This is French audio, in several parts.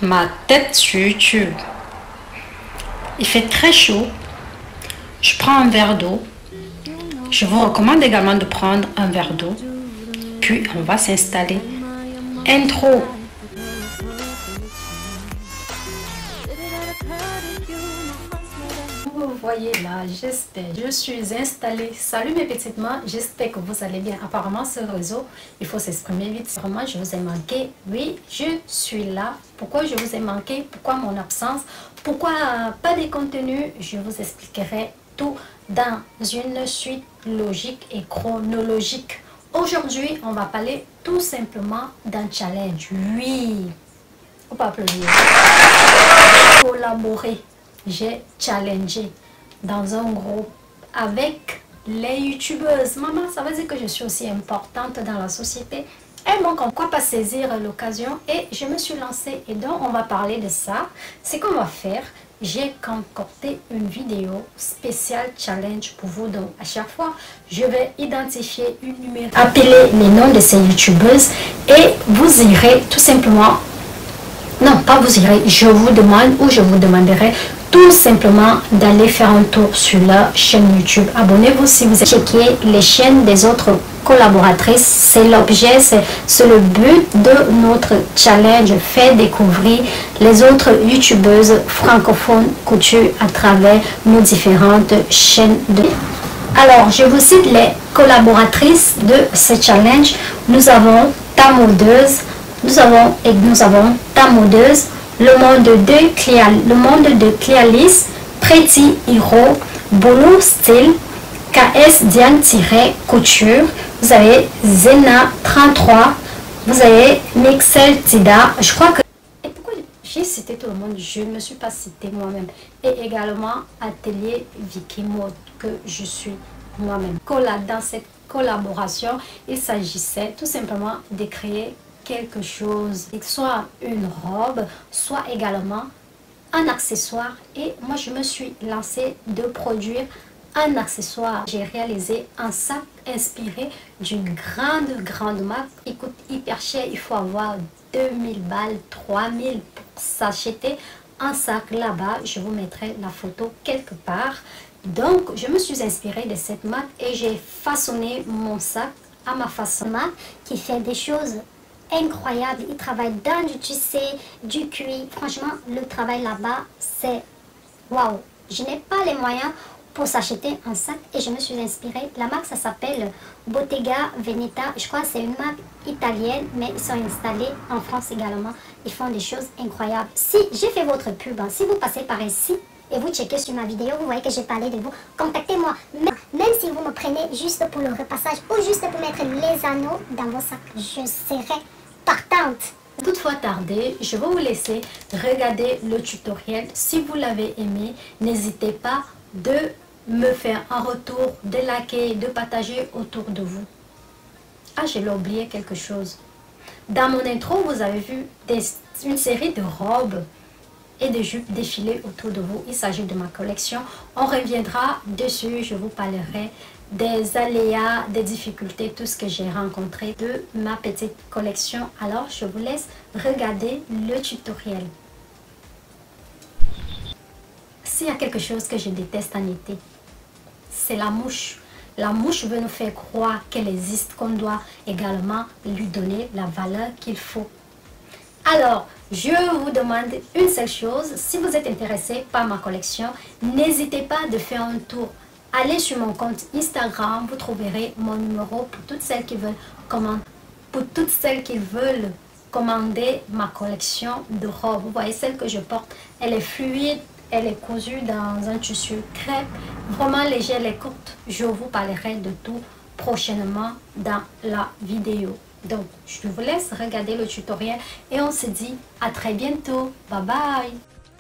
ma tête sur YouTube. Il fait très chaud. Je prends un verre d'eau. Je vous recommande également de prendre un verre d'eau. Puis on va s'installer. Intro. Vous voyez là, j'espère. Je suis installée. Salut mes petites mains, j'espère que vous allez bien. Apparemment, ce réseau, il faut s'exprimer vite. Vraiment, je vous ai manqué. Oui, je suis là. Pourquoi je vous ai manqué? Pourquoi mon absence? Pourquoi pas de contenu? Je vous expliquerai tout dans une suite logique et chronologique. Aujourd'hui, on va parler tout simplement d'un challenge. Oui, on peut applaudir. Collaborer. J'ai challengé dans un groupe avec les youtubeuses. Maman, ça veut dire que je suis aussi importante dans la société. Et donc, pourquoi pas saisir l'occasion? Et je me suis lancée. Et donc, on va parler de ça. C'est qu'on va faire. J'ai concocté une vidéo spéciale challenge pour vous. Donc, à chaque fois, je vais identifier une numéro, appeler les noms de ces youtubeuses et vous irez tout simplement. Non, pas vous irez. Je vous demande ou je vous demanderai tout simplement d'aller faire un tour sur leur chaîne YouTube. Abonnez-vous si vous checkez les chaînes des autres collaboratrices. C'est l'objet, c'est le but de notre challenge. Faire découvrir les autres youtubeuses francophones coutues à travers nos différentes chaînes de... Alors, je vous cite les collaboratrices de ce challenge. Nous avons Tamodeuse, nous avons Ta Modeuse, le monde de Clealis, Pretty Hero, Bolo Style, KS Diane-Couture, vous avez Zena 33, vous avez Mixel Tida, je crois que... Et pourquoi j'ai cité tout le monde? Je ne me suis pas cité moi-même. Et également Atelier Vicky Mode, que je suis moi-même. Dans cette collaboration, il s'agissait tout simplement de créer quelque chose, soit une robe, soit également un accessoire. Et moi, je me suis lancée de produire un accessoire. J'ai réalisé un sac inspiré d'une grande marque. Il coûte hyper cher. Il faut avoir 2000 balles, 3000 pour s'acheter un sac là-bas. Je vous mettrai la photo quelque part. Donc, je me suis inspirée de cette marque et j'ai façonné mon sac à ma façon. Marque qui fait des choses incroyable, il travaille dans du tissé, du cuir. Franchement, le travail là-bas, c'est waouh. Je n'ai pas les moyens pour s'acheter un sac et je me suis inspirée. La marque, ça s'appelle Bottega Veneta. Je crois que c'est une marque italienne, mais ils sont installés en France également. Ils font des choses incroyables. Si j'ai fait votre pub, si vous passez par ici et vous checkez sur ma vidéo, vous voyez que j'ai parlé de vous, contactez-moi. Même si vous me prenez juste pour le repassage ou juste pour mettre les anneaux dans vos sacs, je serai partante. Toutefois tardé, je vais vous laisser regarder le tutoriel. Si vous l'avez aimé, n'hésitez pas de me faire un retour, de liker, de partager autour de vous. Ah, j'ai oublié quelque chose. Dans mon intro, vous avez vu une série de robes et de jupes défilées autour de vous. Il s'agit de ma collection. On reviendra dessus, je vous parlerai des aléas, des difficultés, tout ce que j'ai rencontré de ma petite collection. Alors, je vous laisse regarder le tutoriel. S'il y a quelque chose que je déteste en été, c'est la mouche. La mouche veut nous faire croire qu'elle existe, qu'on doit également lui donner la valeur qu'il faut. Alors, je vous demande une seule chose. Si vous êtes intéressé par ma collection, n'hésitez pas de faire un tour. Allez sur mon compte Instagram, vous trouverez mon numéro pour toutes celles qui veulent commander ma collection de robes. Vous voyez celle que je porte, elle est fluide, elle est cousue dans un tissu crêpe, vraiment léger, elle est courte. Je vous parlerai de tout prochainement dans la vidéo. Donc, je vous laisse regarder le tutoriel et on se dit à très bientôt. Bye bye.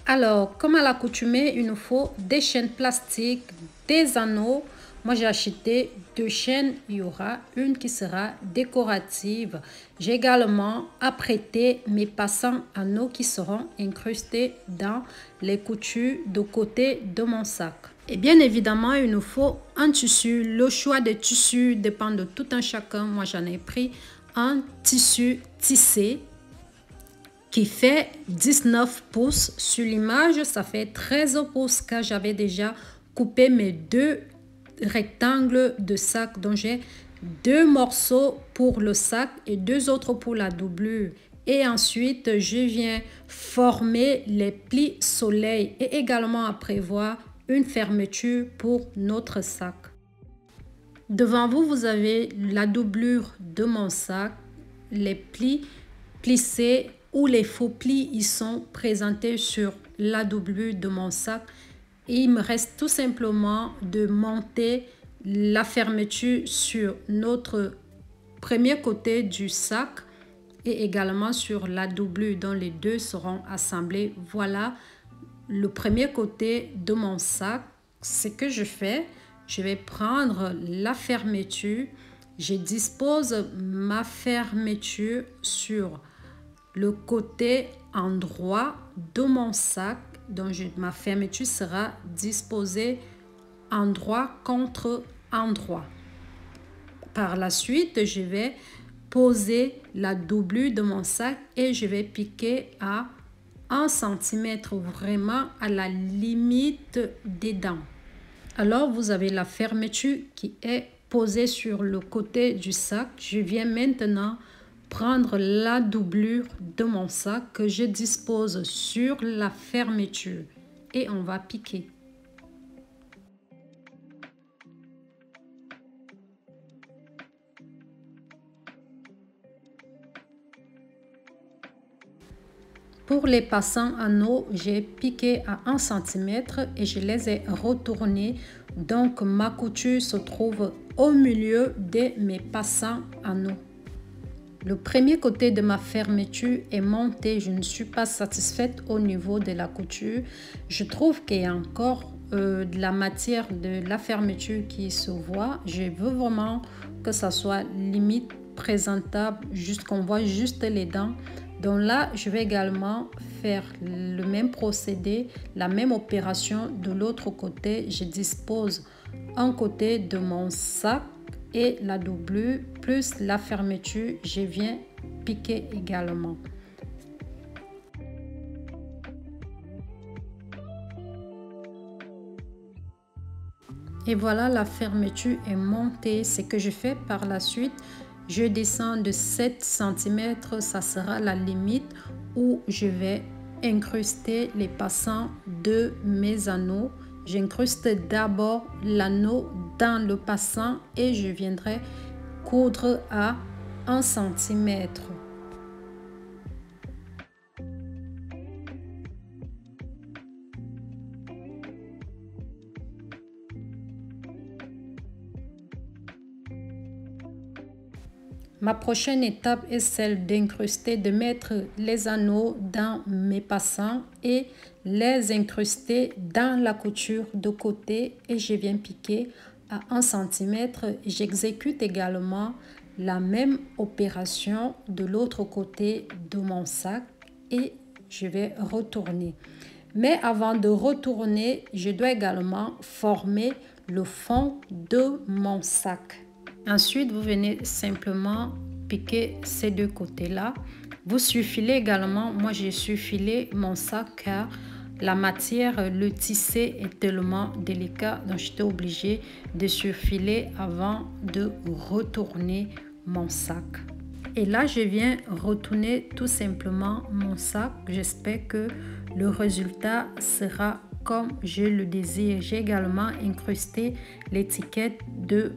Alors, comme à l'accoutumée, il nous faut des chaînes plastiques, des anneaux. Moi, j'ai acheté 2 chaînes. Il y aura une qui sera décorative. J'ai également apprêté mes passants anneaux qui seront incrustés dans les coutures de côté de mon sac. Et bien évidemment, il nous faut un tissu. Le choix des tissus dépend de tout un chacun. Moi, j'en ai pris un tissu tissé qui fait 19 pouces. Sur l'image, ça fait 13 pouces car j'avais déjà coupé mes 2 rectangles de sac. Donc, j'ai 2 morceaux pour le sac et 2 autres pour la doublure. Et ensuite, je viens former les plis soleil et également à prévoir une fermeture pour notre sac. Devant vous, vous avez la doublure de mon sac. Les plis plissés ou les faux plis, ils sont présentés sur la doublure de mon sac. Et il me reste tout simplement de monter la fermeture sur notre premier côté du sac et également sur la doublure dont les deux seront assemblés. Voilà le premier côté de mon sac. Ce que je fais, je vais prendre la fermeture. Je dispose ma fermeture sur le côté endroit de mon sac. Donc, ma fermeture sera disposée endroit contre endroit. Par la suite, je vais poser la doublure de mon sac et je vais piquer à 1 cm, vraiment à la limite des dents. Alors, vous avez la fermeture qui est posée sur le côté du sac. Je viens maintenant prendre la doublure de mon sac que je dispose sur la fermeture et on va piquer. Pour les passants anneaux, j'ai piqué à 1 cm et je les ai retournés. Donc, ma couture se trouve au milieu de mes passants anneaux. Le premier côté de ma fermeture est monté. Je ne suis pas satisfaite au niveau de la couture. Je trouve qu'il y a encore de la matière de la fermeture qui se voit. Je veux vraiment que ça soit limite présentable, juste qu'on voit juste les dents. Donc là, je vais également faire le même procédé, la même opération de l'autre côté. Je dispose un côté de mon sac et la doublure plus la fermeture. Je viens piquer également. Et voilà, la fermeture est montée. Ce que je fais par la suite, je descends de 7 cm, ça sera la limite où je vais incruster les passants de mes anneaux. J'incruste d'abord l'anneau dans le passant et je viendrai coudre à 1 cm. Ma prochaine étape est celle d'incruster, de mettre les anneaux dans mes passants et les incruster dans la couture de côté et je viens piquer à 1 cm. J'exécute également la même opération de l'autre côté de mon sac et je vais retourner. Mais avant de retourner, je dois également former le fond de mon sac. Ensuite, vous venez simplement piquer ces deux côtés-là. Vous surfilez également. Moi, j'ai surfilé mon sac car la matière, le tissé est tellement délicat. Donc, j'étais obligée de surfiler avant de retourner mon sac. Et là, je viens retourner tout simplement mon sac. J'espère que le résultat sera comme je le désire. J'ai également incrusté l'étiquette de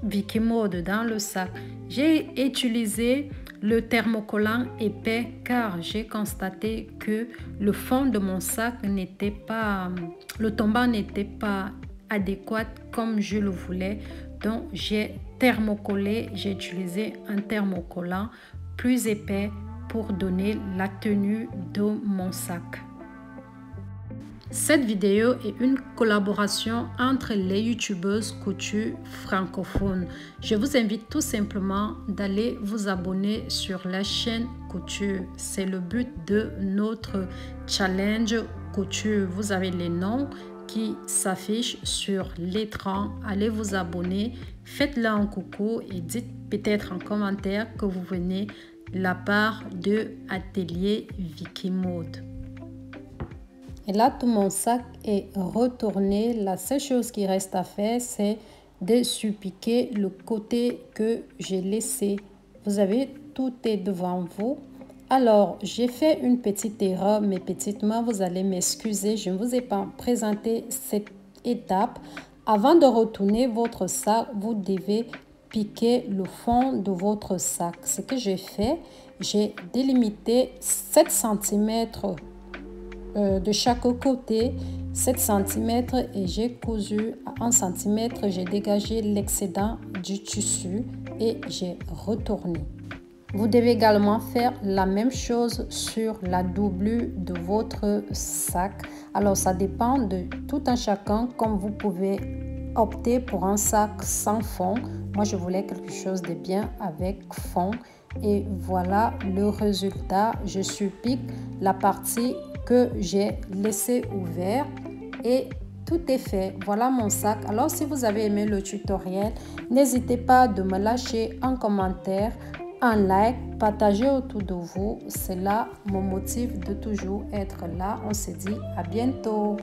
Vikimode dans le sac. J'ai utilisé le thermocollant épais car j'ai constaté que le fond de mon sac n'était pas, le tombant n'était pas adéquat comme je le voulais. Donc j'ai thermocollé, j'ai utilisé un thermocollant plus épais pour donner la tenue de mon sac. Cette vidéo est une collaboration entre les youtubeuses couture francophones. Je vous invite tout simplement d'aller vous abonner sur la chaîne couture. C'est le but de notre challenge couture. Vous avez les noms qui s'affichent sur l'écran. Allez vous abonner, faites-le un coucou et dites peut-être en commentaire que vous venez la part de Atelier Vicky Mode. Et là, tout mon sac est retourné. La seule chose qui reste à faire, c'est de surpiquer le côté que j'ai laissé. Vous avez, tout est devant vous. Alors, j'ai fait une petite erreur, mais petitement, vous allez m'excuser. Je ne vous ai pas présenté cette étape. Avant de retourner votre sac, vous devez piquer le fond de votre sac. Ce que j'ai fait, j'ai délimité 7 cm de chaque côté, 7 cm, et j'ai cousu à 1 cm. J'ai dégagé l'excédent du tissu et j'ai retourné. Vous devez également faire la même chose sur la doublure de votre sac. Alors, ça dépend de tout un chacun, comme vous pouvez opter pour un sac sans fond. Moi, je voulais quelque chose de bien avec fond. Et voilà le résultat. Je surpique la partie que j'ai laissée ouverte et tout est fait. Voilà mon sac. Alors, si vous avez aimé le tutoriel, n'hésitez pas de me lâcher un commentaire, un like, partager autour de vous. Cela me motive de toujours être là. On se dit à bientôt.